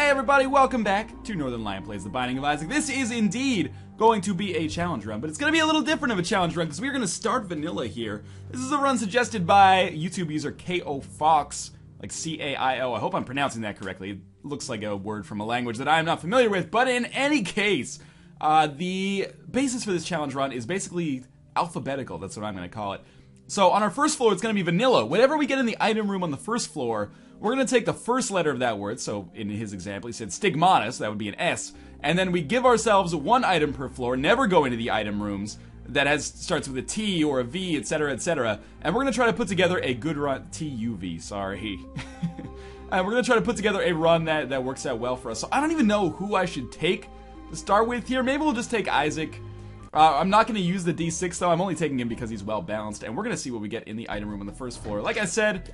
Hey everybody, welcome back to Northernlion Plays The Binding of Isaac. This is indeed going to be a challenge run, but it's going to be a little different of a challenge run because we're going to start vanilla here. This is a run suggested by YouTube user KO Fox, like C-A-I-O. I hope I'm pronouncing that correctly. It looks like a word from a language that I am not familiar with, but in any case, the basis for this challenge run is basically alphabetical. That's what I'm going to call it. So on our first floor, it's going to be vanilla. Whatever we get in the item room on the first floor, we're going to take the first letter of that word. So in his example, he said stigmatus, that would be an S. And then we give ourselves one item per floor, never go into the item rooms that starts with a T or a V, etc., etc. And we're going to try to put together a good run, T-U-V, sorry. And we're going to try to put together a run that works out well for us. So I don't even know who I should take to start with here. Maybe we'll just take Isaac. I'm not going to use the D6 though, I'm only taking him because he's well balanced, and we're going to see what we get in the item room on the first floor. Like I said,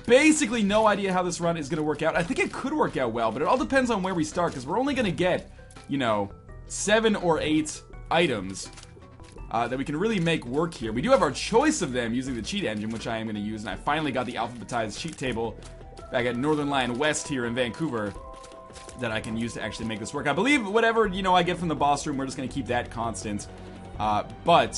basically no idea how this run is going to work out. I think it could work out well, but it all depends on where we start, because we're only going to get, you know, 7 or 8 items that we can really make work here. We do have our choice of them using the cheat engine, which I am going to use, and I finally got the alphabetized cheat table back at Northernlion West here in Vancouver that I can use to actually make this work. I believe whatever, you know, I get from the boss room, we're just going to keep that constant. But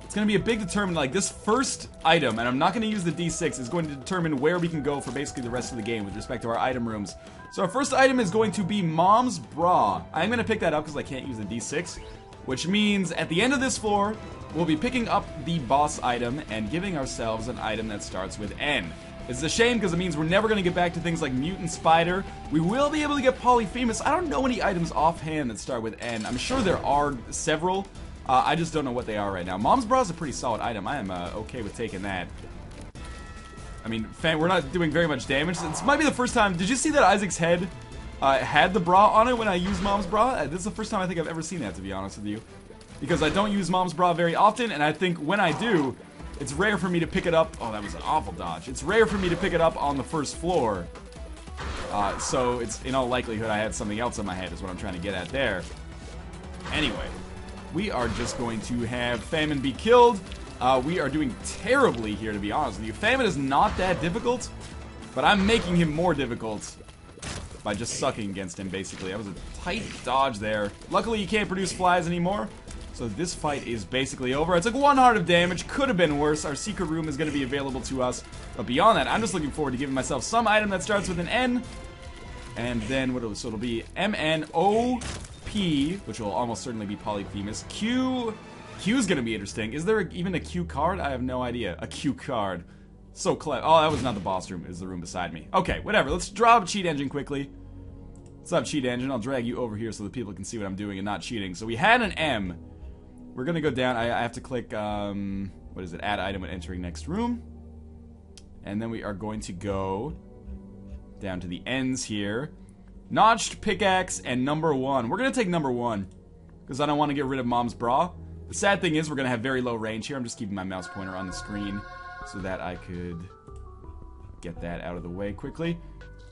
it's going to be a big determinant. Like, this first item, and I'm not going to use the D6, is going to determine where we can go for basically the rest of the game with respect to our item rooms. So our first item is going to be Mom's Bra. I'm going to pick that up because I can't use the D6, which means at the end of this floor, we'll be picking up the boss item and giving ourselves an item that starts with N. It's a shame because it means we're never going to get back to things like Mutant Spider. We will be able to get Polyphemus. I don't know any items offhand that start with N. I'm sure there are several. I just don't know what they are right now. Mom's Bra is a pretty solid item. I am okay with taking that. I mean, we're not doing very much damage. This might be the first time. Did you see that Isaac's head had the bra on it when I used Mom's Bra? This is the first time I think I've ever seen that, to be honest with you. Because I don't use Mom's Bra very often, and I think when I do, it's rare for me to pick it up. Oh, that was an awful dodge. It's rare for me to pick it up on the first floor. So it's in all likelihood I had something else on my head is what I'm trying to get at there. Anyway, we are just going to have Famine be killed. We are doing terribly here, to be honest with you. Famine is not that difficult, but I'm making him more difficult by just sucking against him, basically. That was a tight dodge there. Luckily, you can't produce flies anymore. So this fight is basically over. I took 1 heart of damage. Could have been worse. Our secret room is going to be available to us. But beyond that, I'm just looking forward to giving myself some item that starts with an N. And then, so it'll be M-N-O-P, which will almost certainly be Polyphemus. Q. Q's going to be interesting. Is there even a Q card? I have no idea. A Q card. So clever. Oh, that was not the boss room. It was the room beside me. Okay, whatever. Let's drop cheat engine quickly. What's up, cheat engine? I'll drag you over here so that people can see what I'm doing and not cheating. So we had an M. We're going to go down. I have to click, what is it? Add item when entering next room. And then we are going to go down to the ends here. Notched pickaxe and number 1. We're going to take number 1 because I don't want to get rid of Mom's Bra. The sad thing is we're going to have very low range here. I'm just keeping my mouse pointer on the screen so that I could get that out of the way quickly.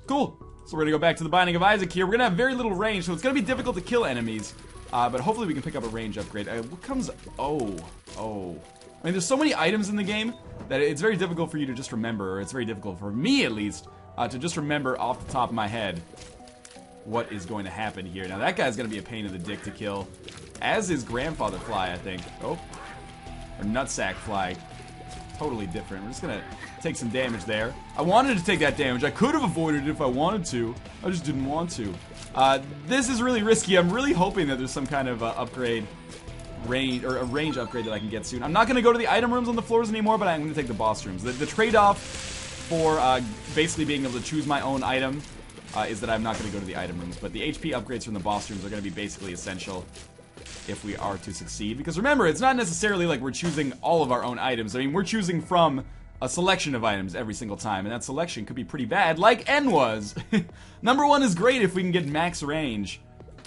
Cool. So we're going to go back to the Binding of Isaac here. We're going to have very little range, so it's going to be difficult to kill enemies. But hopefully we can pick up a range upgrade. What comes... Oh. I mean, there's so many items in the game that it's very difficult for you to just remember, or it's very difficult for me, at least, to just remember off the top of my head what is going to happen here. Now, that guy's going to be a pain in the dick to kill, as is Grandfather Fly, I think. Oh. Or Nutsack Fly. Totally different. We're just going to take some damage there. I wanted to take that damage. I could have avoided it if I wanted to. I just didn't want to. This is really risky. I'm really hoping that there's some kind of upgrade range, or a range upgrade that I can get soon. I'm not going to go to the item rooms on the floors anymore, but I'm going to take the boss rooms. The trade-off for basically being able to choose my own item is that I'm not going to go to the item rooms, but the HP upgrades from the boss rooms are going to be basically essential if we are to succeed. Because remember, it's not necessarily like we're choosing all of our own items. I mean, we're choosing from a selection of items every single time, and that selection could be pretty bad, like N was. Number 1 is great if we can get max range.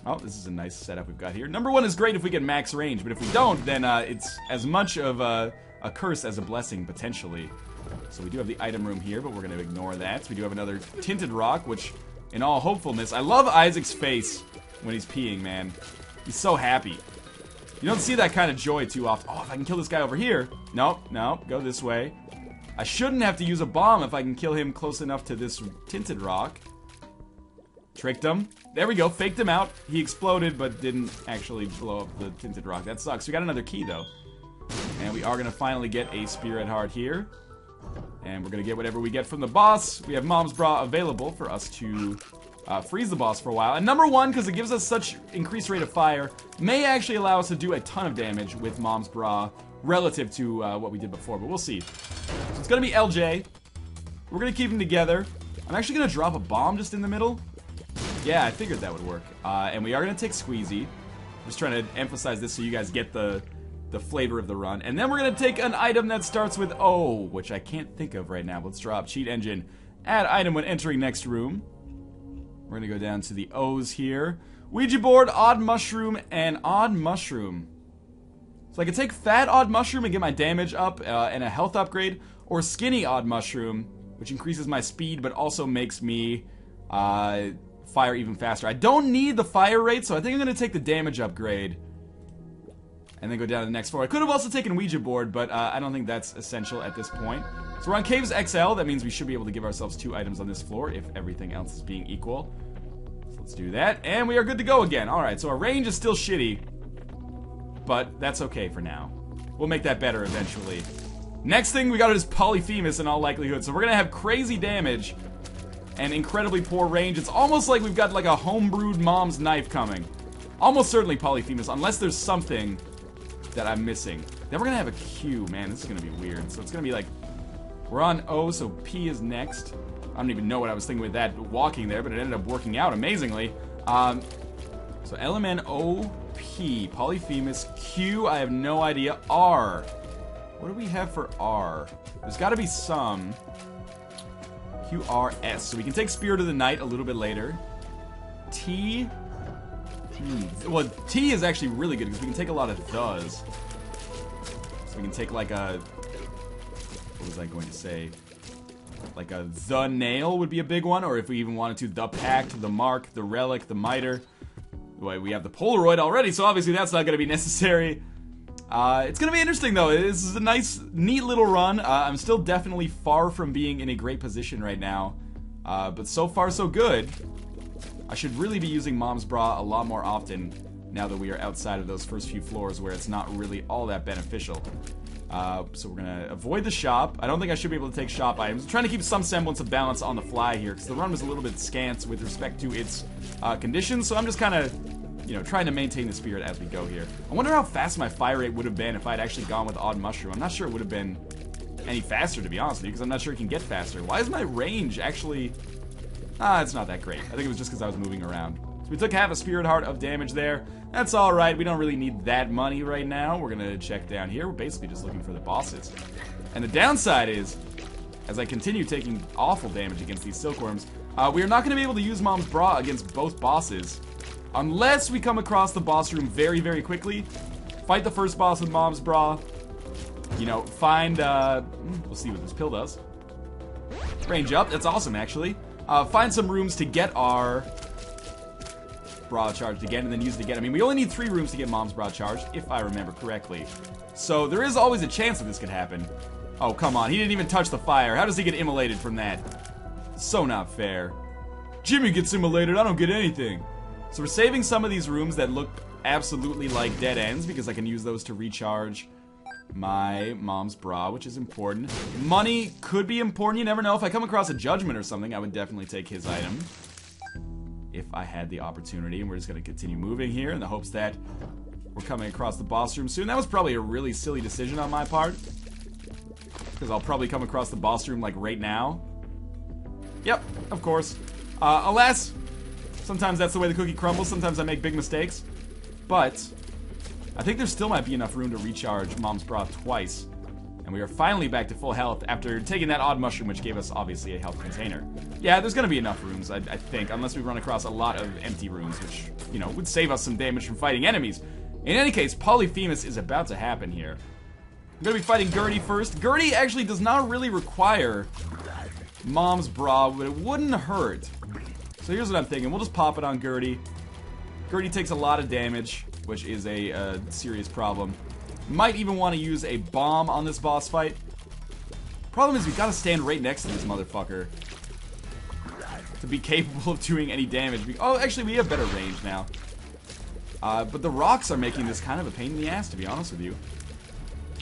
Oh, this is a nice setup we've got here. Number 1 is great if we get max range, but if we don't, then it's as much of a curse as a blessing, potentially. So we do have the item room here, but we're going to ignore that. We do have another tinted rock, which, in all hopefulness, I love Isaac's face when he's peeing, man. He's so happy. You don't see that kind of joy too often. Oh, if I can kill this guy over here. Nope, go this way. I shouldn't have to use a bomb if I can kill him close enough to this tinted rock. Tricked him. There we go. Faked him out. He exploded, but didn't actually blow up the tinted rock. That sucks. We got another key, though. And we are going to finally get a Spearhead Heart here. And we're going to get whatever we get from the boss. We have Mom's Bra available for us to freeze the boss for a while. And number one, because it gives us such increased rate of fire, may actually allow us to do a ton of damage with Mom's Bra relative to what we did before. But we'll see. So it's going to be LJ. We're going to keep them together. I'm actually going to drop a bomb just in the middle. Yeah, I figured that would work. And we are going to take Squeezy. Just trying to emphasize this so you guys get the flavor of the run. And then we're going to take an item that starts with O, which I can't think of right now. Let's drop Cheat Engine. Add item when entering next room. We're going to go down to the O's here. Ouija board, odd mushroom, and odd mushroom. So I can take fat odd mushroom and get my damage up and a health upgrade, or skinny odd mushroom, which increases my speed but also makes me fire even faster. I don't need the fire rate, so I think I'm going to take the damage upgrade and then go down to the next floor. I could have also taken Ouija board, but I don't think that's essential at this point. So we're on Caves XL. That means we should be able to give ourselves 2 items on this floor if everything else is being equal. So let's do that, and we are good to go again. Alright, so our range is still shitty, but that's okay for now. We'll make that better eventually. Next thing we got is Polyphemus in all likelihood. So we're gonna have crazy damage and incredibly poor range. It's almost like we've got like a homebrewed mom's knife coming. Almost certainly Polyphemus, unless there's something that I'm missing. Then we're gonna have a Q. Man, this is gonna be weird. So it's gonna be like, we're on O, so P is next. I don't even know what I was thinking with that walking there, but it ended up working out amazingly. So LMN, O, P, Polyphemus, Q, I have no idea. R. What do we have for R? There's gotta be some. Q, R, S. So we can take Spirit of the Night a little bit later. T. Well, T is actually really good because we can take a lot of thes. So we can take like a... What was I going to say? Like a the nail would be a big one, or if we even wanted to, the pact, the mark, the relic, the miter. Well, we have the Polaroid already, so obviously that's not going to be necessary. It's going to be interesting though. This is a nice, neat little run. I'm still definitely far from being in a great position right now, but so far so good. I should really be using Mom's Bra a lot more often now that we are outside of those first few floors where it's not really all that beneficial. So we're gonna avoid the shop. I don't think I should be able to take shop items. I'm trying to keep some semblance of balance on the fly here, because the run was a little bit scant with respect to its conditions, so I'm just kind of, you know, trying to maintain the spirit as we go here. I wonder how fast my fire rate would have been if I'd actually gone with Odd Mushroom. I'm not sure it would have been any faster, to be honest with you, because I'm not sure it can get faster. Why is my range actually... it's not that great. I think it was just because I was moving around. So we took half a Spirit Heart of damage there. That's alright, we don't really need that money right now. We're gonna check down here. We're basically just looking for the bosses. And the downside is, as I continue taking awful damage against these silkworms, we are not gonna be able to use Mom's Bra against both bosses unless we come across the boss room very, very quickly. Fight the first boss with Mom's Bra. You know, find, we'll see what this pill does. Range up, that's awesome actually. Find some rooms to get our Bra charged again, and then use it again. I mean, we only need 3 rooms to get Mom's Bra charged, if I remember correctly. So there is always a chance that this could happen. Oh, come on. He didn't even touch the fire. How does he get immolated from that? So not fair. Jimmy gets immolated. I don't get anything. So we're saving some of these rooms that look absolutely like dead ends, because I can use those to recharge my Mom's Bra, which is important. Money could be important. You never know. If I come across a judgment or something, I would definitely take his item if I had the opportunity. And we're just going to continue moving here in the hopes that we're coming across the boss room soon. That was probably a really silly decision on my part, because I'll probably come across the boss room like right now. Yep, of course. Alas, sometimes that's the way the cookie crumbles. Sometimes I make big mistakes. But I think there still might be enough room to recharge Mom's Bra twice. And we are finally back to full health after taking that odd mushroom, which gave us, obviously, a health container. Yeah, there's going to be enough rooms, I think, unless we run across a lot of empty rooms, which, you know, would save us some damage from fighting enemies. In any case, Polyphemus is about to happen here. I'm going to be fighting Gertie first. Gertie actually does not really require Mom's Bra, but it wouldn't hurt. So here's what I'm thinking. We'll just pop it on Gertie. Gertie takes a lot of damage, which is a serious problem. Might even want to use a bomb on this boss fight. Problem is, we've got to stand right next to this motherfucker. to be capable of doing any damage. Oh, actually, we have better range now. But the rocks are making this kind of a pain in the ass, to be honest with you.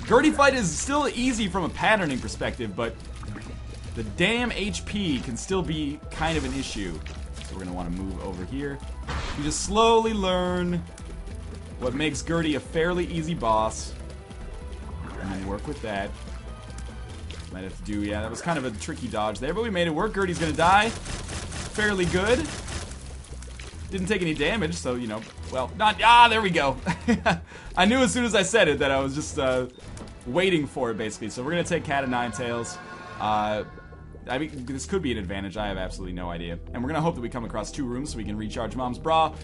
Gertie fight is still easy from a patterning perspective, but the damn HP can still be kind of an issue. So we're going to want to move over here. You just slowly learn what makes Gertie a fairly easy boss. And then work with that. Might have to do, yeah, that was kind of a tricky dodge there, but we made it work. Gertie's going to die. Fairly good. Didn't take any damage, so, you know, well, not, there we go. I knew as soon as I said it that I was just waiting for it, basically. So we're going to take Cat of Nine Tails. I mean, this could be an advantage. I have absolutely no idea. And we're going to hope that we come across 2 rooms so we can recharge Mom's bra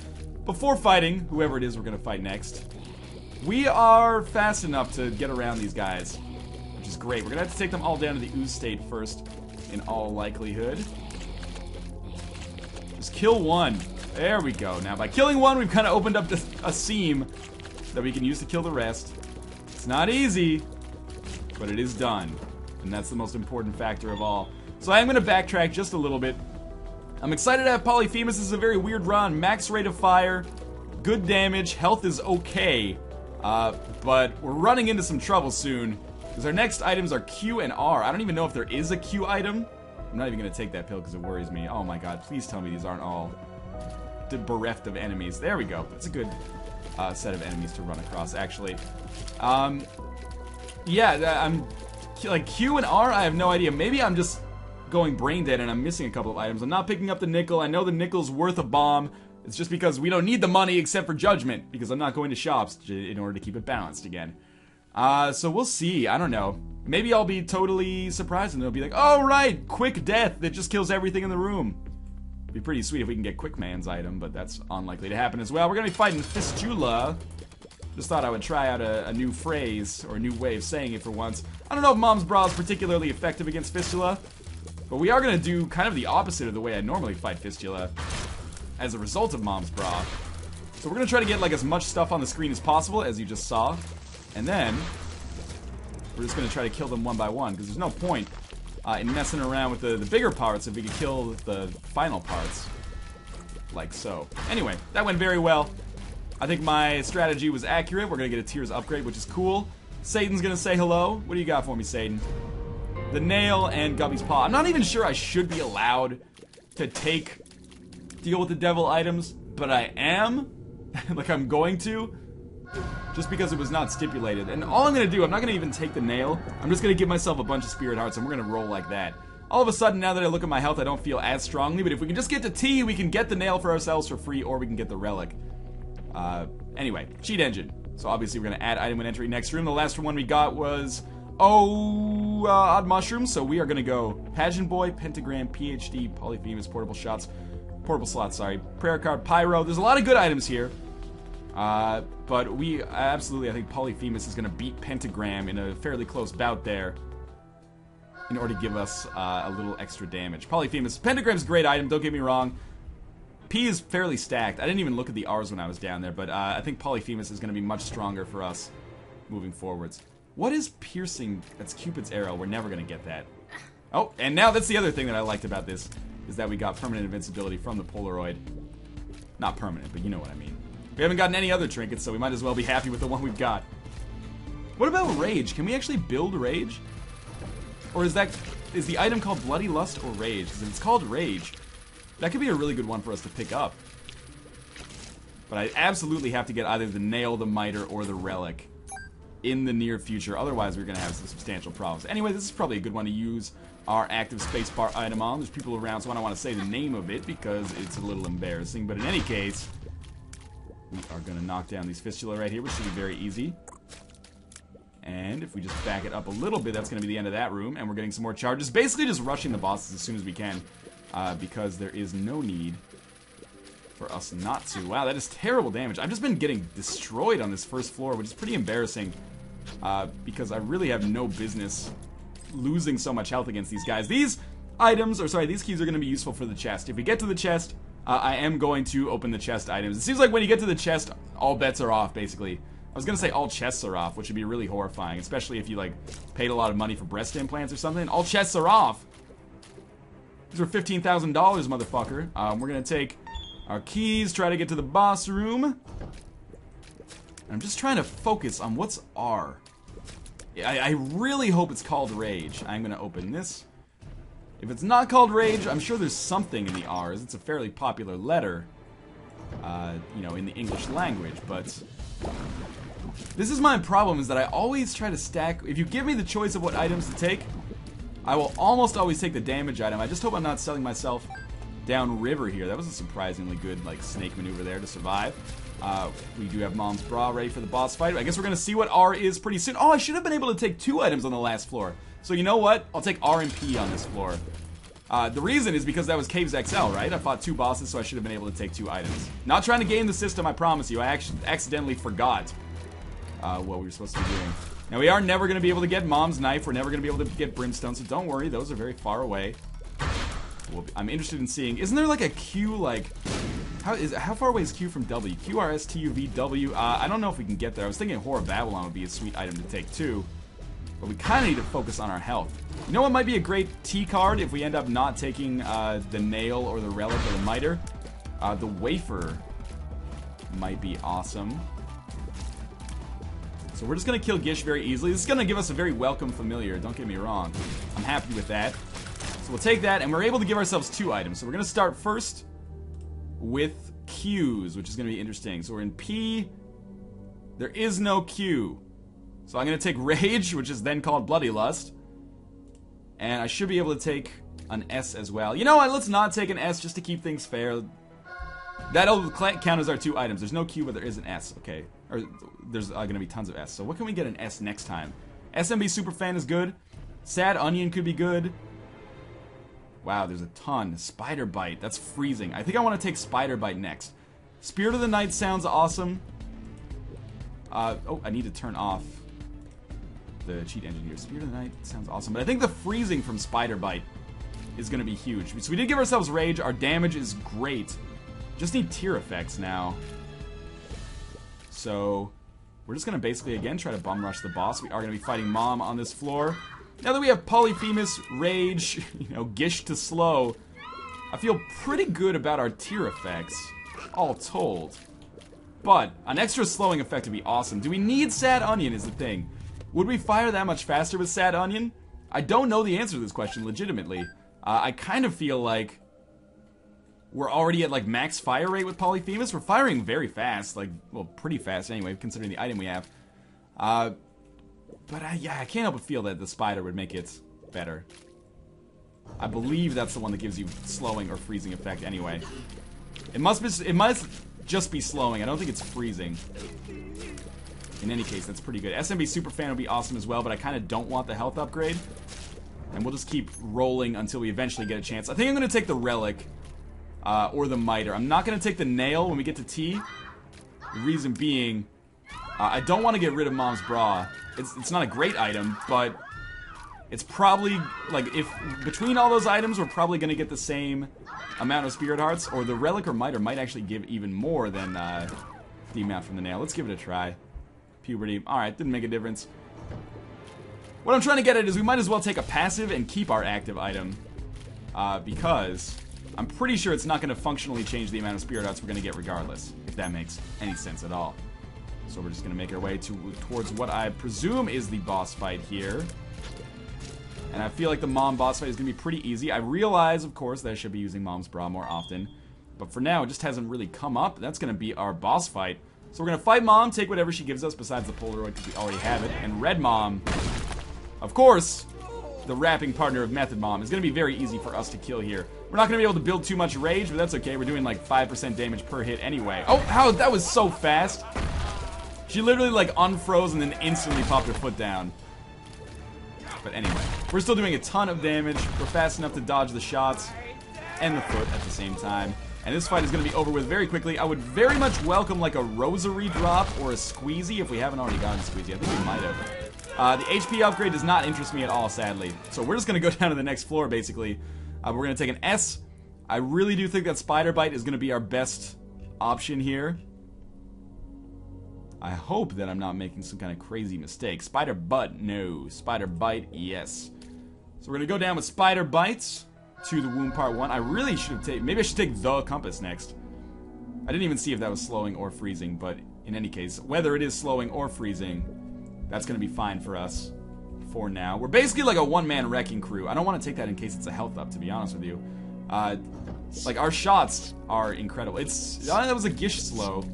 before fighting whoever it is we're going to fight next. We are fast enough to get around these guys, which is great. We're going to have to take them all down to the ooze state first, in all likelihood. Just kill one. There we go. Now, by killing one, we've kind of opened up a seam that we can use to kill the rest. It's not easy, but it is done. And that's the most important factor of all. So I am going to backtrack just a little bit. I'm excited to have Polyphemus. This is a very weird run. Max rate of fire, good damage, health is okay. But we're running into some trouble soon, because our next items are Q and R. I don't even know if there is a Q item. I'm not even going to take that pill because it worries me. Oh my god, please tell me these aren't all bereft of enemies. There we go. That's a good set of enemies to run across, actually. Yeah, I'm like Q and R, I have no idea. Maybe I'm just going brain dead and I'm missing a couple of items. I'm not picking up the nickel. I know the nickel's worth a bomb. It's just because we don't need the money except for judgment, because I'm not going to shops in order to keep it balanced again. So we'll see. I don't know. Maybe I'll be totally surprised and they'll be like, oh right, quick death that just kills everything in the room. It'd be pretty sweet if we can get Quick Man's item, but that's unlikely to happen as well. We're going to be fighting Fistula. Just thought I would try out a new phrase, or a new way of saying it for once. I don't know if Mom's Bra is particularly effective against Fistula, but we are going to do kind of the opposite of the way I normally fight Fistula as a result of Mom's Bra. So we're going to try to get like as much stuff on the screen as possible, as you just saw, and then we're just going to try to kill them one by one, because there's no point in messing around with the bigger parts if we could kill the final parts. Like so. Anyway, that went very well. I think my strategy was accurate. We're going to get a Tears upgrade, which is cool. Satan's going to say hello. What do you got for me, Satan? The nail and Guppy's paw. I'm not even sure I should be allowed to deal with the devil items, but I am. Like I'm going to. Just because it was not stipulated. And all I'm going to do, I'm not going to even take the nail. I'm just going to give myself a bunch of spirit hearts and we're going to roll like that. All of a sudden, now that I look at my health, I don't feel as strongly, but if we can just get to T, we can get the nail for ourselves for free, or we can get the relic. Anyway, cheat engine. So obviously we're going to add item when entering next room. The last one we got was, Odd Mushroom. So we are going to go Pageant Boy, Pentagram, PhD, Polyphemus, Portable Slots, sorry, Prayer Card, Pyro. There's a lot of good items here. But we absolutely, I think Polyphemus is going to beat Pentagram in a fairly close bout there in order to give us a little extra damage. Pentagram's a great item, don't get me wrong. P is fairly stacked. I didn't even look at the R's when I was down there, but I think Polyphemus is going to be much stronger for us moving forwards. What is piercing? That's Cupid's arrow. We're never going to get that. Oh, and now that's the other thing that I liked about this, is that we got permanent invincibility from the Polaroid. Not permanent, but you know what I mean. We haven't gotten any other trinkets, so we might as well be happy with the one we've got. What about Rage? Can we actually build Rage? Or is the item called Bloody Lust or Rage? Because if it's called Rage, that could be a really good one for us to pick up. But I absolutely have to get either the Nail, the Miter, or the Relic in the near future. Otherwise, we're going to have some substantial problems. Anyway, this is probably a good one to use our active spacebar item on. There's people around, so I don't want to say the name of it because it's a little embarrassing. But in any case, we are going to knock down these Fistula right here, which should be very easy. And if we just back it up a little bit, that's going to be the end of that room. And we're getting some more charges. Basically just rushing the bosses as soon as we can. Because there is no need for us not to. Wow, that is terrible damage. I've just been getting destroyed on this first floor, which is pretty embarrassing. Because I really have no business losing so much health against these guys. These items, or sorry, these keys are going to be useful for the chest. If we get to the chest, I am going to open the chest items. It seems like when you get to the chest, all bets are off, basically. I was going to say all chests are off, which would be really horrifying, especially if you, like, paid a lot of money for breast implants or something. All chests are off. These are $15,000, motherfucker. We're gonna take our keys, try to get to the boss room. I'm just trying to focus on what's R. I really hope it's called Rage. I'm gonna open this. If it's not called Rage, I'm sure there's something in the R's. It's a fairly popular letter, you know, in the English language, but this is my problem, is that I always try to stack. If you give me the choice of what items to take, I will almost always take the damage item. I just hope I'm not selling myself down river here. That was a surprisingly good, like, snake maneuver there to survive. We do have Mom's Bra ready for the boss fight. I guess we're gonna see what R is pretty soon. Oh, I should have been able to take 2 items on the last floor. So you know what? I'll take R and P on this floor. The reason is because that was Caves XL, right? I fought 2 bosses, so I should have been able to take 2 items. Not trying to game the system, I promise you. I actually accidentally forgot what we were supposed to be doing. Now, we are never going to be able to get Mom's Knife. We're never going to be able to get Brimstone, so don't worry. Those are very far away. I'm interested in seeing... Isn't there like a Q, like... How far away is Q from W? Q, R, S, T, U, V, W. I don't know if we can get there. I was thinking Whore of Babylon would be a sweet item to take, too. But we kind of need to focus on our health. You know what might be a great T card if we end up not taking the Nail or the Relic or the Miter? The Wafer might be awesome. So we're just going to kill Gish very easily. This is going to give us a very welcome familiar, don't get me wrong. I'm happy with that. So we'll take that, and we're able to give ourselves 2 items. So we're going to start first with Q's, which is going to be interesting. So we're in P. There is no Q. So I'm going to take Rage, which is then called Bloody Lust. And I should be able to take an S as well. You know what? Let's not take an S just to keep things fair. That'll count as our 2 items. There's no Q, but there is an S. Okay. Or there's going to be tons of S. So what can we get an S next time? SMB Superfan is good. Sad Onion could be good. Wow, there's a ton. Spider Bite. That's freezing. I think I want to take Spider Bite next. Spirit of the Night sounds awesome. Oh, I need to turn off the cheat engine here. Spirit of the Night sounds awesome. But I think the freezing from Spider Bite is going to be huge. So we did give ourselves Rage. Our damage is great. Just need tier effects now. So we're just going to basically, again, try to bum rush the boss. We are going to be fighting Mom on this floor. Now that we have Polyphemus, Rage, you know, Gish to slow, I feel pretty good about our tier effects, all told. But an extra slowing effect would be awesome. Do we need Sad Onion is the thing. Would we fire that much faster with Sad Onion? I don't know the answer to this question, legitimately. I kind of feel like we're already at, like, max fire rate with Polyphemus. We're firing very fast, like, well, pretty fast anyway, considering the item we have. But yeah, I can't help but feel that the Spider would make it better. I believe that's the one that gives you slowing or freezing effect anyway. It must just be slowing. I don't think it's freezing. In any case, that's pretty good. SMB Superfan would be awesome as well, but I kind of don't want the health upgrade. And we'll just keep rolling until we eventually get a chance. I think I'm going to take the Relic or the Miter. I'm not going to take the Nail when we get to T. The reason being, I don't want to get rid of Mom's Bra. It's not a great item, but it's probably, like, if between all those items, we're probably going to get the same amount of Spirit Hearts, or the Relic or Miter might actually give even more than the amount from the Nail. Let's give it a try. Puberty. Alright, didn't make a difference. What I'm trying to get at is we might as well take a passive and keep our active item, because I'm pretty sure it's not going to functionally change the amount of Spirit Hearts we're going to get regardless, if that makes any sense at all. So we're just going to make our way towards what I presume is the boss fight here. And I feel like the Mom boss fight is going to be pretty easy. I realize, of course, that I should be using Mom's Bra more often. But for now, it just hasn't really come up. That's going to be our boss fight. So we're going to fight Mom, take whatever she gives us besides the Polaroid, because we already have it. And Red Mom, of course, the rapping partner of Method Mom, is going to be very easy for us to kill here. We're not going to be able to build too much rage, but that's okay. We're doing like 5% damage per hit anyway. Oh, how? That was so fast. She literally, like, unfroze and then instantly popped her foot down. But anyway, we're still doing a ton of damage. We're fast enough to dodge the shots and the foot at the same time. And this fight is going to be over with very quickly. I would very much welcome, like, a Rosary drop or a Squeezy if we haven't already gotten a Squeezy. I think we might have. The HP upgrade does not interest me at all, sadly. So we're just going to go down to the next floor, basically. We're going to take an S. I really do think that Spider Bite is going to be our best option here. I hope that I'm not making some kind of crazy mistake. Spider Butt, no. Spider Bite, yes. So we're going to go down with Spider Bites. to the womb part 1. I really should have taken... Maybe I should take the compass next. I didn't even see if that was slowing or freezing, but in any case, whether it is slowing or freezing, that's going to be fine for us for now. We're basically like a one-man wrecking crew. I don't want to take that in case it's a health up, to be honest with you. Like, our shots are incredible. That was a Gish slow.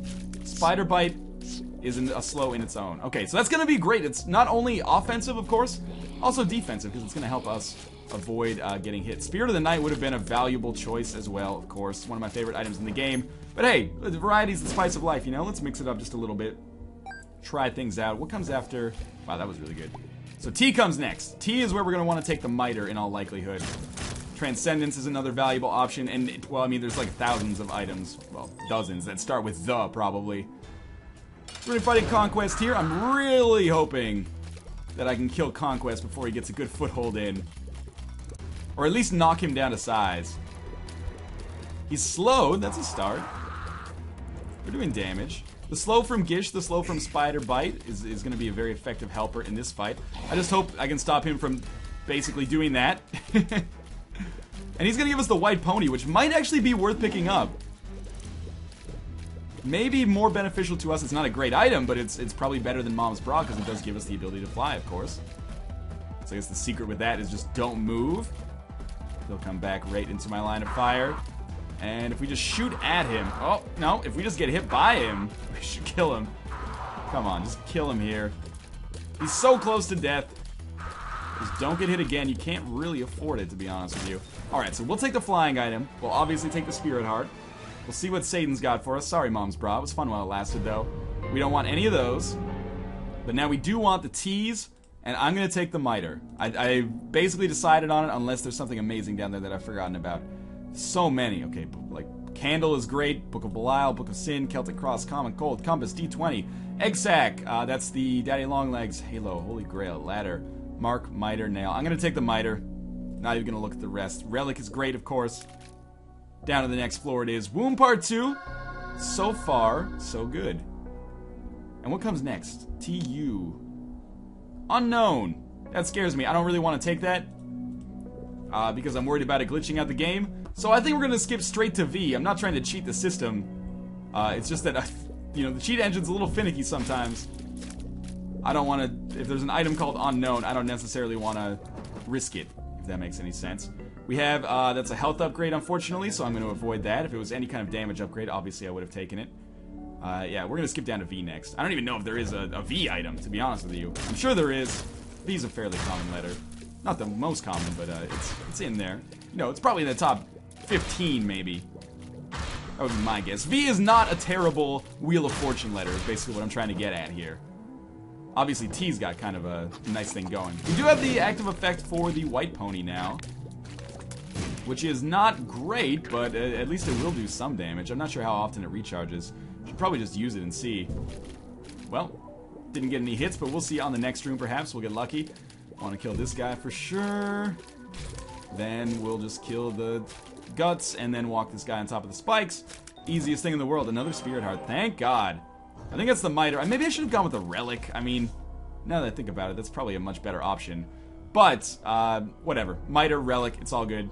Spider Bite is a slow in its own. Okay, so that's going to be great. It's not only offensive, of course, also defensive, because it's going to help us avoid getting hit. Spirit of the Night would have been a valuable choice as well, of course. One of my favorite items in the game. But hey, the variety's the spice of life, you know? Let's mix it up just a little bit. Try things out. What comes after? Wow, that was really good. So T comes next. T is where we're going to want to take the Miter in all likelihood. Transcendence is another valuable option, and, well, I mean, there's like thousands of items, well, dozens, that start with the, probably. We're fighting Conquest here. I'm really hoping that I can kill Conquest before he gets a good foothold in. Or at least knock him down to size. He's slowed, that's a start. We're doing damage. The slow from Gish, the slow from Spider Bite is going to be a very effective helper in this fight. I just hope I can stop him from basically doing that. And he's going to give us the white pony, which might actually be worth picking up. Maybe more beneficial to us. It's not a great item, but it's probably better than Mom's Bra because it does give us the ability to fly, of course. So I guess the secret with that is just don't move. He'll come back right into my line of fire. And if we just shoot at him... Oh, no. If we just get hit by him, we should kill him. Come on, just kill him here. He's so close to death. Just don't get hit again. You can't really afford it, to be honest with you. Alright, so we'll take the flying item. We'll obviously take the Spirit Heart. We'll see what Satan's got for us. Sorry, Mom's Bra. It was fun while it lasted, though. We don't want any of those. But now we do want the T's, and I'm going to take the Miter. I basically decided on it, unless there's something amazing down there that I've forgotten about. So many. Okay, like, Candle is great. Book of Belial, Book of Sin, Celtic Cross, Common Cold, Compass, D20, Egg Sack. That's the Daddy Longlegs, Halo, Holy Grail, Ladder, Mark, Miter, Nail. I'm going to take the Miter. Not even going to look at the rest. Relic is great, of course. Down to the next floor it is. Womb Part 2. So far, so good. And what comes next? TU. Unknown. That scares me. I don't really want to take that. Because I'm worried about it glitching out the game. So I think we're going to skip straight to V. I'm not trying to cheat the system. It's just that, you know, the cheat engine's a little finicky sometimes. I don't want to... If there's an item called Unknown, I don't necessarily want to risk it, if that makes any sense. We have, that's a health upgrade, unfortunately, so I'm going to avoid that. If it was any kind of damage upgrade, obviously I would have taken it. Yeah, we're going to skip down to V next. I don't even know if there is a V item, to be honest with you. I'm sure there is. V's a fairly common letter. Not the most common, but it's in there. You know, it's probably in the top 15, maybe. That would be my guess. V is not a terrible Wheel of Fortune letter, is basically what I'm trying to get at here. Obviously, T's got kind of a nice thing going. We do have the active effect for the white pony now, which is not great, but at least it will do some damage. I'm not sure how often it recharges. Should probably just use it and see. Well, didn't get any hits, but we'll see on the next room, perhaps. We'll get lucky. Want to kill this guy for sure. Then we'll just kill the guts and then walk this guy on top of the spikes. Easiest thing in the world. Another Spirit Heart. Thank God. I think that's the Miter. Maybe I should have gone with the Relic. I mean, now that I think about it, that's probably a much better option. But, whatever. Miter, Relic, it's all good.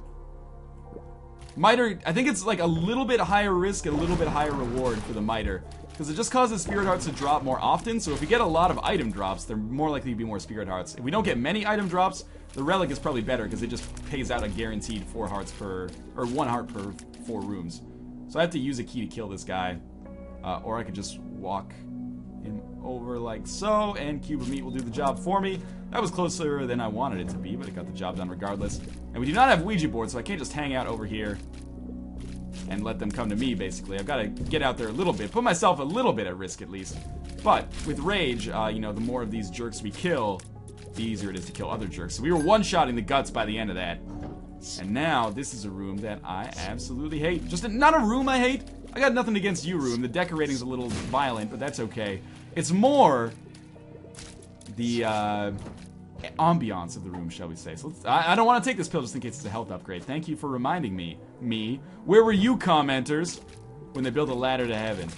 Miter, I think it's like a little bit higher risk and a little bit higher reward for the Miter. Because it just causes Spirit Hearts to drop more often, so if we get a lot of item drops, they're more likely to be more Spirit Hearts. If we don't get many item drops, the Relic is probably better because it just pays out a guaranteed 4 hearts per, or 1 heart per 4 rooms. So I have to use a key to kill this guy, or I could just walk him over like so, and Cube of Meat will do the job for me. That was closer than I wanted it to be, but it got the job done regardless. And we do not have Ouija boards, so I can't just hang out over here and let them come to me, basically. I've got to get out there a little bit, put myself a little bit at risk at least. But with Rage, you know, the more of these jerks we kill, the easier it is to kill other jerks. So we were one-shotting the guts by the end of that. And now, this is a room that I absolutely hate. Just not a room I hate. I got nothing against you, room. The decorating's a little violent, but that's okay. It's more the ambiance of the room, shall we say. So I don't want to take this pill just in case it's a health upgrade. Thank you for reminding me. Where were you, commenters, when they built a ladder to heaven?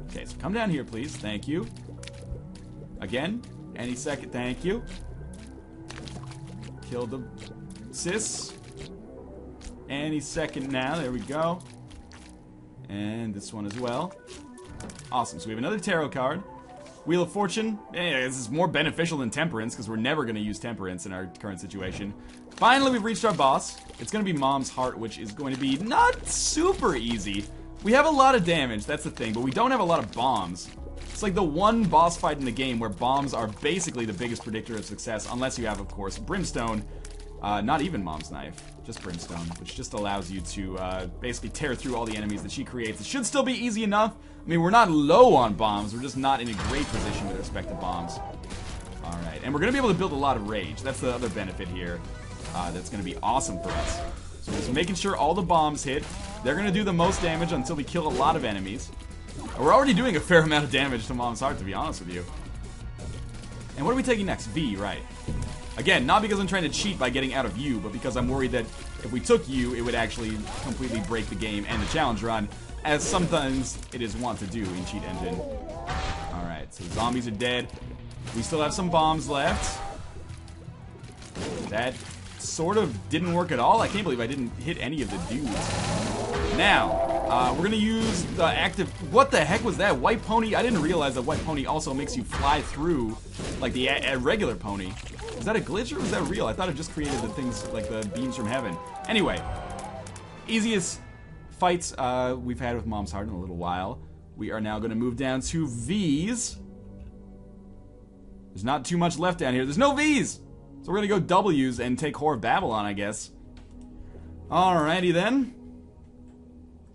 Okay, so come down here, please. Thank you. Again, any second. Thank you. Kill the sis. any second now. There we go. And this one as well. Awesome. So we have another tarot card. Wheel of Fortune. This is more beneficial than Temperance, because we're never going to use Temperance in our current situation. Finally, we've reached our boss. It's going to be Mom's Heart, which is going to be not super easy. We have a lot of damage, that's the thing, but we don't have a lot of bombs. It's like the one boss fight in the game where bombs are basically the biggest predictor of success, unless you have, of course, Brimstone. Not even Mom's Knife, just Brimstone, which just allows you to basically tear through all the enemies that she creates. It should still be easy enough. I mean, we're not low on bombs, we're just not in a great position with respect to bombs. Alright, and we're going to be able to build a lot of rage. That's the other benefit here. That's going to be awesome for us. So just making sure all the bombs hit. They're going to do the most damage until we kill a lot of enemies. We're already doing a fair amount of damage to Mom's Heart, to be honest with you. And what are we taking next? V, right. Again, not because I'm trying to cheat by getting out of U, but because I'm worried that if we took U, it would actually completely break the game and the challenge run, as sometimes it is wont to do in Cheat Engine. Alright, so zombies are dead. We still have some bombs left. That sort of didn't work at all. I can't believe I didn't hit any of the dudes. Now, we're gonna use the active... What the heck was that? White Pony? I didn't realize that White Pony also makes you fly through like the regular pony. Is that a glitch or was that real? I thought it just created the things like the beams from heaven. Anyway, easiest fights we've had with Mom's Heart in a little while. We are now gonna move down to V's. There's not too much left down here. There's no V's! So we're gonna go W's and take Whore of Babylon, I guess. Alrighty then.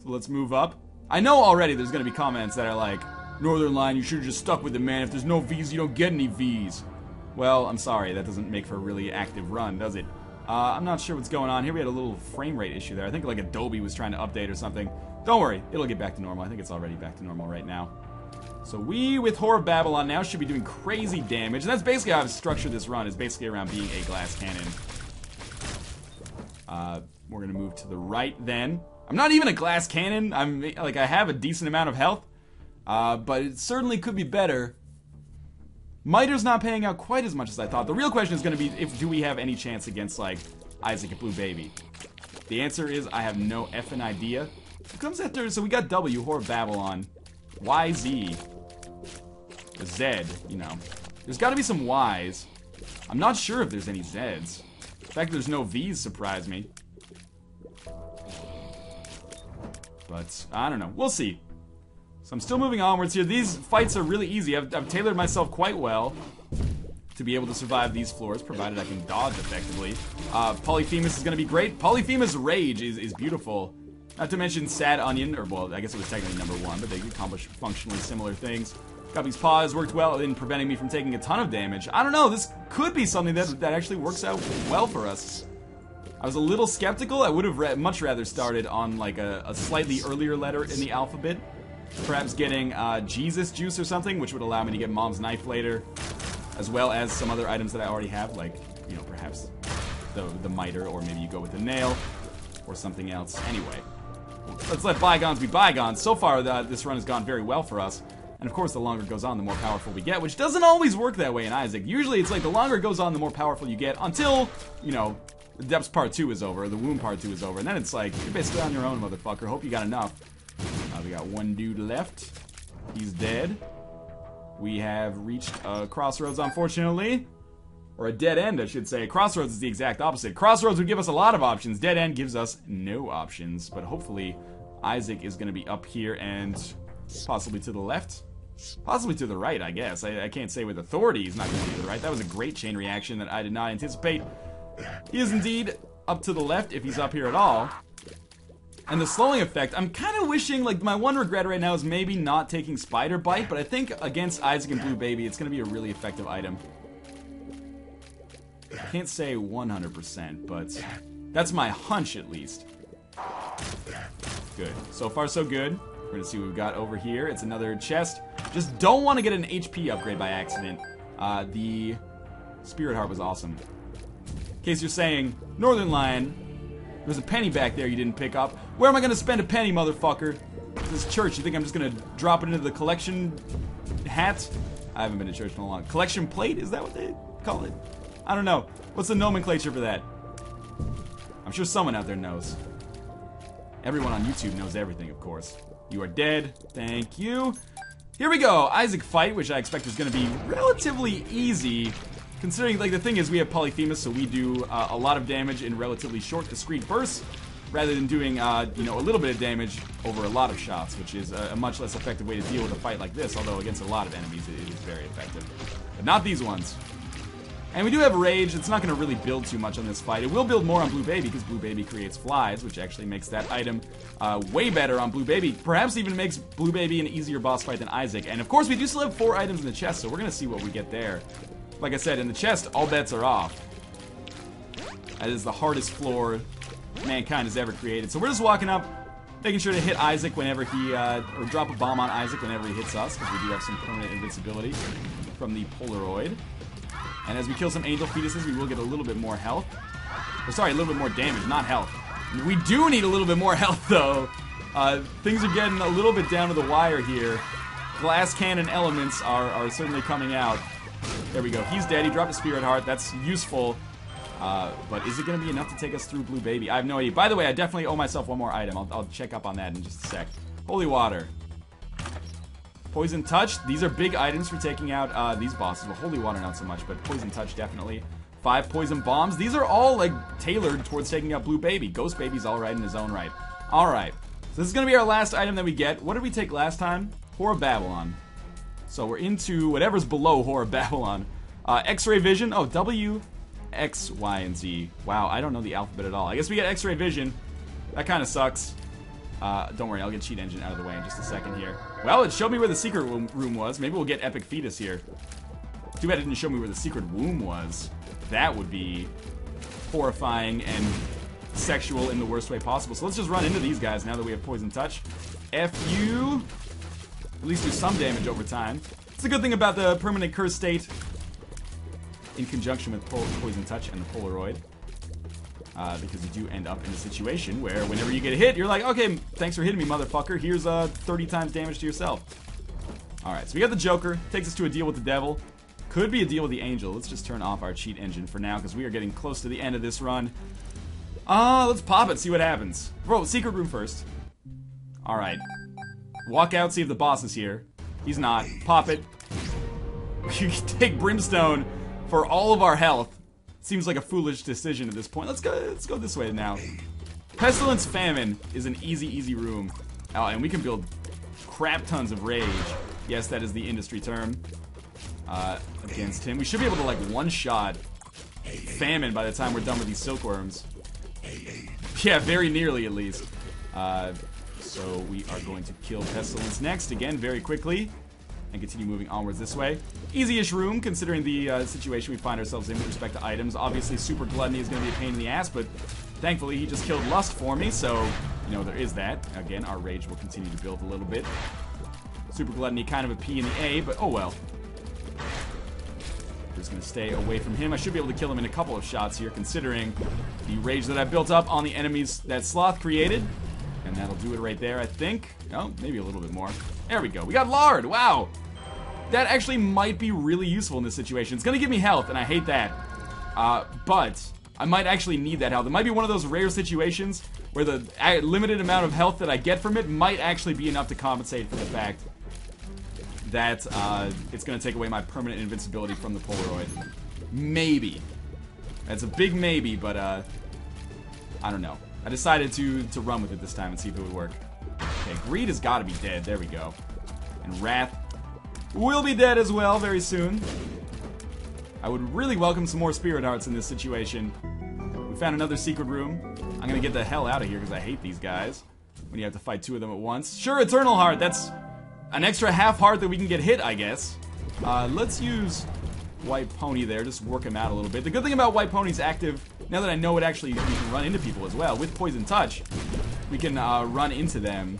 So let's move up. I know already there's gonna be comments that are like, Northernlion, you should've just stuck with it, man. If there's no V's, you don't get any V's. Well, I'm sorry, that doesn't make for a really active run, does it? I'm not sure what's going on here. We had a little frame rate issue there. I think like Adobe was trying to update or something. Don't worry, it'll get back to normal. I think it's already back to normal right now. So we, with Whore of Babylon, now should be doing crazy damage. And that's basically how I've structured this run, is basically around being a glass cannon. We're gonna move to the right then. I'm not even a glass cannon. I have a decent amount of health. But it certainly could be better. Miter's not paying out quite as much as I thought. The real question is gonna be, do we have any chance against, like, Isaac and Blue Baby? The answer is, I have no effing idea. Who comes after? So we got W, Whore of Babylon. YZ. Z, you know. There's gotta be some Ys. I'm not sure if there's any Zs. The fact that there's no Vs surprised me. But, I don't know. We'll see. So I'm still moving onwards here. These fights are really easy. I've tailored myself quite well to be able to survive these floors, provided I can dodge effectively. Polyphemus is gonna be great. Polyphemus Rage is beautiful. Not to mention Sad Onion, or well, I guess it was technically #1, but they accomplish functionally similar things. Guppy's Paw has worked well in preventing me from taking a ton of damage. I don't know, this could be something that actually works out well for us. I was a little skeptical. I would have much rather started on like a slightly earlier letter in the alphabet. Perhaps getting Jesus Juice or something, which would allow me to get Mom's Knife later. As well as some other items that I already have, like, you know, perhaps the miter, or maybe you go with the nail, or something else. Anyway, let's let bygones be bygones. So far, this run has gone very well for us. And of course, the longer it goes on, the more powerful we get, which doesn't always work that way in Isaac. Usually it's like the longer it goes on, the more powerful you get, until, you know, the Depths Part 2 is over, the Womb Part 2 is over, and then it's like, you're basically on your own, motherfucker. Hope you got enough. We got one dude left. He's dead. We have reached a crossroads, unfortunately. Or a dead end, I should say. Crossroads is the exact opposite. Crossroads would give us a lot of options. Dead end gives us no options. But hopefully, Isaac is going to be up here and possibly to the left. Possibly to the right, I guess. I can't say with authority he's not going to be to the right. That was a great chain reaction that I did not anticipate. He is indeed up to the left, if he's up here at all. And the slowing effect, I'm kind of wishing, like, my one regret right now is maybe not taking Spider Bite, but I think against Isaac and Blue Baby, it's going to be a really effective item. I can't say 100%, but that's my hunch, at least. Good. So far, so good. We're going to see what we've got over here. It's another chest. Just don't want to get an HP upgrade by accident. The Spirit Heart was awesome. In case you're saying, Northernlion, there's a penny back there you didn't pick up. Where am I going to spend a penny, motherfucker? This church, you think I'm just going to drop it into the collection hat? I haven't been to church in a long time. Collection plate? Is that what they call it? I don't know. What's the nomenclature for that? I'm sure someone out there knows. Everyone on YouTube knows everything, of course. You are dead. Thank you. Here we go. Isaac fight, which I expect is going to be relatively easy. Considering, like, the thing is we have Polyphemus, so we do a lot of damage in relatively short, discrete bursts, rather than doing, you know, a little bit of damage over a lot of shots, which is a much less effective way to deal with a fight like this, although against a lot of enemies it is very effective. But not these ones. And we do have Rage. It's not going to really build too much on this fight. It will build more on Blue Baby, because Blue Baby creates flies, which actually makes that item way better on Blue Baby. Perhaps even makes Blue Baby an easier boss fight than Isaac. And of course, we do still have 4 items in the chest, so we're going to see what we get there. Like I said, in the chest, all bets are off. That is the hardest floor mankind has ever created. So we're just walking up, making sure to hit Isaac whenever he, or drop a bomb on Isaac whenever he hits us, because we do have some permanent invincibility from the Polaroid. And as we kill some angel fetuses, we will get a little bit more health. Or sorry, a little bit more damage, not health. We do need a little bit more health, though. Things are getting a little bit down to the wire here. Glass cannon elements are certainly coming out. There we go. He's dead. He dropped a spirit heart. That's useful. But is it going to be enough to take us through Blue Baby? I have no idea. By the way, I definitely owe myself one more item. I'll check up on that in just a sec. Holy water. Poison Touch. These are big items for taking out these bosses. Well, Holy Water not so much, but Poison Touch definitely. 5 Poison Bombs. These are all, like, tailored towards taking out Blue Baby. Ghost Baby's alright in his own right. Alright. So this is going to be our last item that we get. What did we take last time? Whore of Babylon. So we're into whatever's below Whore of Babylon. X-Ray Vision. Oh, W, X, Y, and Z. Wow, I don't know the alphabet at all. I guess we get X-Ray Vision. That kind of sucks. Don't worry, I'll get Cheat Engine out of the way in just a second here. Well, it showed me where the secret room was. Maybe we'll get Epic Fetus here. Too bad it didn't show me where the secret womb was. That would be horrifying and sexual in the worst way possible. So let's just run into these guys now that we have Poison Touch. F you. At least do some damage over time. It's a good thing about the permanent curse state in conjunction with Poison Touch and the Polaroid. Because you do end up in a situation where whenever you get hit, you're like, okay, thanks for hitting me, motherfucker. Here's 30 times damage to yourself. Alright, so we got the Joker. Takes us to a deal with the devil. Could be a deal with the angel. Let's just turn off our cheat engine for now, because we are getting close to the end of this run. Let's pop it, see what happens. Bro, secret room first. Alright. Walk out, see if the boss is here. He's not. Pop it. You can take Brimstone for all of our health. Seems like a foolish decision at this point. Let's go this way now. Pestilence Famine is an easy room. Oh, and we can build crap tons of rage. Yes, that is the industry term. Against him. We should be able to, like, one-shot Famine by the time we're done with these silkworms. Yeah, very nearly, at least. So we are going to kill Pestilence next, again, very quickly. And continue moving onwards this way. Easy-ish room, considering the situation we find ourselves in with respect to items. Obviously, Super Gluttony is going to be a pain in the ass, but thankfully he just killed Lust for me, so, you know, there is that. Again, our rage will continue to build a little bit. Super Gluttony, kind of a P in the A, but oh well. Just going to stay away from him. I should be able to kill him in a couple of shots here, considering the rage that I built up on the enemies that Sloth created. And that'll do it right there, I think. Oh, maybe a little bit more. There we go. We got Lard. Wow. That actually might be really useful in this situation. It's going to give me health, and I hate that. But I might actually need that health. It might be one of those rare situations where the limited amount of health that I get from it might actually be enough to compensate for the fact that it's going to take away my permanent invincibility from the Polaroid. Maybe. That's a big maybe, but I don't know. I decided to run with it this time and see if it would work. Okay, Greed has got to be dead. There we go. And Wrath will be dead as well very soon. I would really welcome some more Spirit Hearts in this situation. We found another secret room. I'm going to get the hell out of here because I hate these guys. When you have to fight 2 of them at once. Sure, Eternal Heart. That's an extra half heart that we can get hit, I guess. Let's use White Pony there. Just work him out a little bit. The good thing about White Pony's active, now that I know it actually, we can run into people as well. With Poison Touch, we can run into them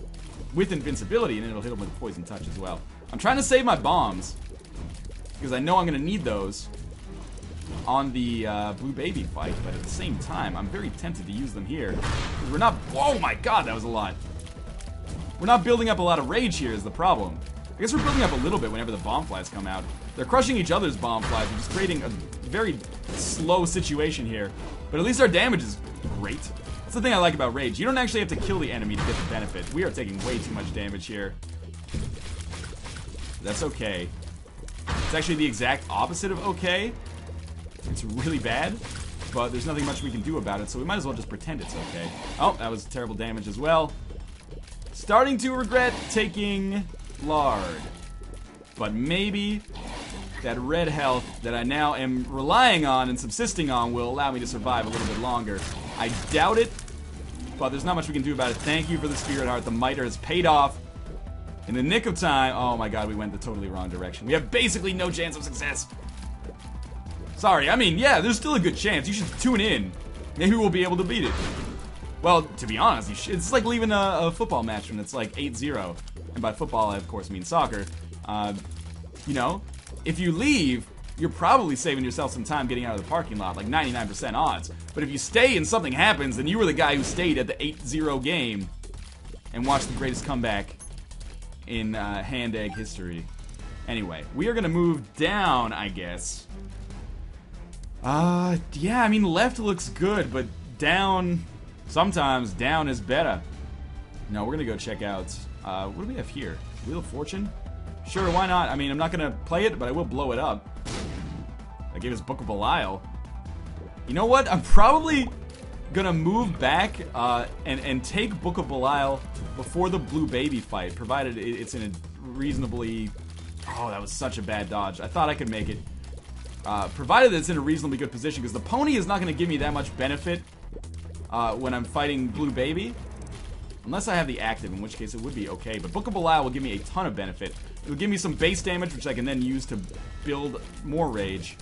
with invincibility, and it'll hit them with Poison Touch as well. I'm trying to save my bombs, because I know I'm going to need those on the Blue Baby fight, but at the same time, I'm very tempted to use them here. Because we're not... Oh my god, that was a lot. We're not building up a lot of rage here is the problem. I guess we're building up a little bit whenever the bomb flies come out. They're crushing each other's bomb flies, which is creating a very slow situation here. But at least our damage is great. That's the thing I like about Rage. You don't actually have to kill the enemy to get the benefit. We are taking way too much damage here. That's okay. It's actually the exact opposite of okay. It's really bad, but there's nothing much we can do about it, so we might as well just pretend it's okay. Oh, that was terrible damage as well. Starting to regret taking Lard. But maybe that red health that I now am relying on and subsisting on will allow me to survive a little bit longer. I doubt it, but there's not much we can do about it. Thank you for the Spirit Heart. The Miter has paid off in the nick of time. Oh my god, we went the totally wrong direction. We have basically no chance of success. Sorry, I mean, yeah, there's still a good chance. You should tune in. Maybe we'll be able to beat it. Well, to be honest, it's like leaving a football match when it's like 8-0. And by football, I of course mean soccer. You know, if you leave, you're probably saving yourself some time getting out of the parking lot, like 99% odds. But if you stay and something happens, then you were the guy who stayed at the 8-0 game and watched the greatest comeback in hand-egg history. Anyway, we are going to move down, I guess. Yeah, I mean, left looks good, but down, sometimes down is better. No, we're going to go check out, what do we have here? Wheel of Fortune? Sure, why not? I mean, I'm not going to play it, but I will blow it up. I gave us Book of Belial. You know what? I'm probably gonna move back and take Book of Belial before the Blue Baby fight, provided it's in a reasonably... Oh, that was such a bad dodge. I thought I could make it. Provided that it's in a reasonably good position, because the pony is not going to give me that much benefit when I'm fighting Blue Baby. Unless I have the active, in which case it would be okay. But Book of Belial will give me a ton of benefit. It will give me some base damage, which I can then use to build more rage.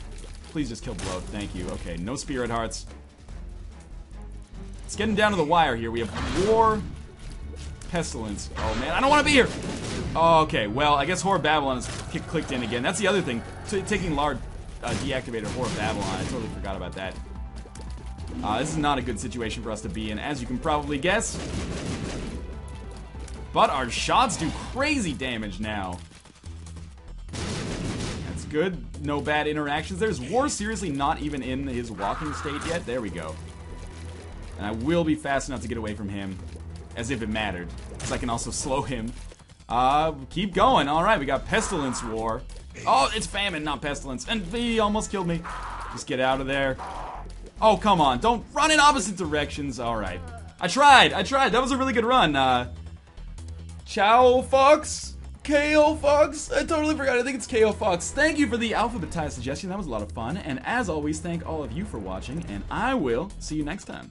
Please just kill Bloat. Thank you. Okay, no Spirit Hearts. It's getting down to the wire here. We have War, Pestilence. Oh, man, I don't want to be here. Oh, okay, well, I guess Whore of Babylon is clicked in again. That's the other thing. Taking Lard deactivated Whore of Babylon. I totally forgot about that. This is not a good situation for us to be in, as you can probably guess. But our shots do crazy damage now. That's good. No bad interactions. There's War seriously not even in his walking state yet. There we go. And I will be fast enough to get away from him. As if it mattered. Because I can also slow him. Keep going. Alright, we got Pestilence War. Oh, it's Famine, not Pestilence. And he almost killed me. Just get out of there. Oh, come on. Don't run in opposite directions. Alright. I tried. That was a really good run. Chow Fox? KO Fox? I totally forgot. I think it's KO Fox. Thank you for the alphabetized suggestion. That was a lot of fun. And as always, thank all of you for watching. And I will see you next time.